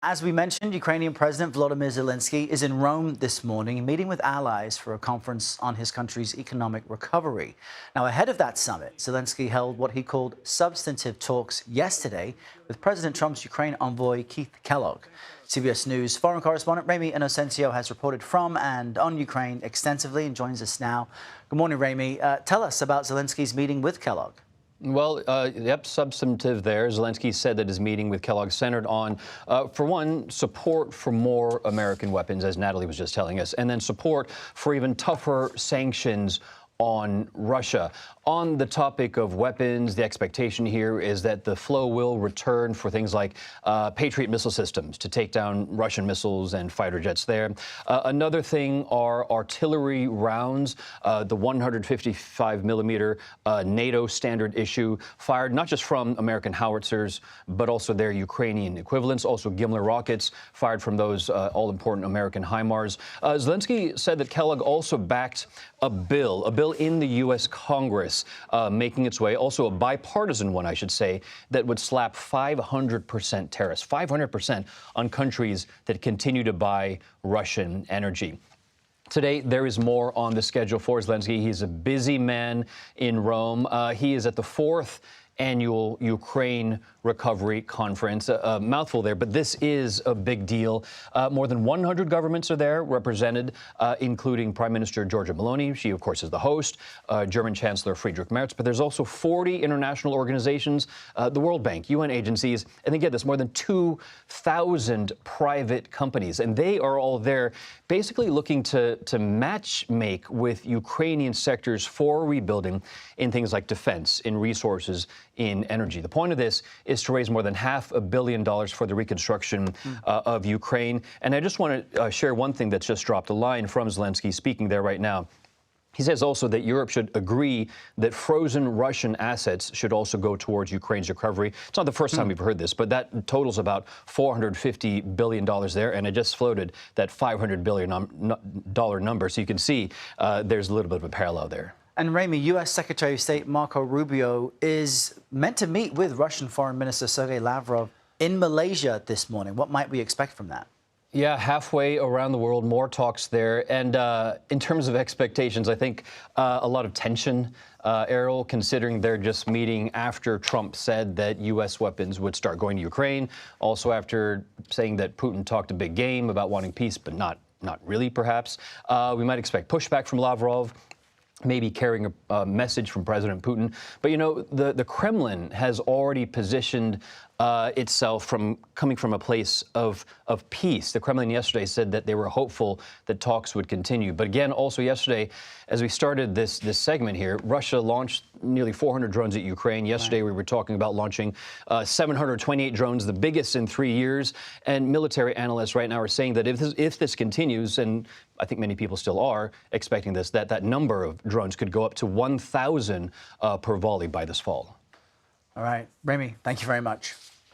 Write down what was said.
As we mentioned, Ukrainian President Volodymyr Zelenskyy is in Rome this morning, meeting with allies for a conference on his country's economic recovery. Now, ahead of that summit, Zelenskyy held what he called substantive talks yesterday with President Trump's Ukraine envoy, Keith Kellogg. CBS News foreign correspondent Ramy Inocencio has reported from and on Ukraine extensively and joins us now. Good morning, Ramy. Tell us about Zelenskyy's meeting with Kellogg. Well, substantive there. Zelenskyy said that his meeting with Kellogg centered on, for one, support for more American weapons, as Natalie was just telling us, and then support for even tougher sanctions on Russia. On the topic of weapons, the expectation here is that the flow will return for things like Patriot missile systems to take down Russian missiles and fighter jets there. Another thing are artillery rounds, the 155 millimeter NATO standard issue fired not just from American howitzers, but also their Ukrainian equivalents, also Gimler rockets fired from those all-important American HIMARS. Zelenskyy said that Kellogg also backed a bill in the U.S. Congress making its way, also a bipartisan one, I should say, that would slap 500% tariffs, 500% on countries that continue to buy Russian energy. Today, there is more on the schedule for Zelenskyy. He's a busy man in Rome. He is at the fourth annual Ukraine Recovery Conference. A mouthful there, but this is a big deal. More than 100 governments are there represented, including Prime Minister Giorgia Meloni. She, of course, is the host, German Chancellor Friedrich Merz, but there's also 40 international organizations, the World Bank, UN agencies, and then get this, more than 2,000 private companies. And they are all there basically looking to match make with Ukrainian sectors for rebuilding in things like defense, in resources, in energy. The point of this is to raise more than $500 million for the reconstruction of Ukraine. And I just want to share one thing that's just dropped, a line from Zelenskyy speaking there right now. He says also that Europe should agree that frozen Russian assets should also go towards Ukraine's recovery. It's not the first time we've heard this, but that totals about $450 billion there, and I just floated that $500 billion number, so you can see there's a little bit of a parallel there. And Ramy, U.S. Secretary of State Marco Rubio is meant to meet with Russian Foreign Minister Sergei Lavrov in Malaysia this morning. What might we expect from that? Yeah, halfway around the world, more talks there. And in terms of expectations, I think a lot of tension, Errol, considering they're just meeting after Trump said that U.S. weapons would start going to Ukraine. Also after saying that Putin talked a big game about wanting peace, but not really, perhaps. We might expect pushback from Lavrov, maybe carrying a message from President Putin. But, you know, the Kremlin has already positioned itself coming from a place of peace. The Kremlin yesterday said that they were hopeful that talks would continue. But again, also yesterday, as we started this segment here, Russia launched nearly 400 drones at Ukraine. Yesterday, we were talking about launching 728 drones, the biggest in 3 years. And military analysts right now are saying that if this continues, and I think many people still are expecting this, that number of drones could go up to 1,000 per volley by this fall. All right, Ramy, thank you very much.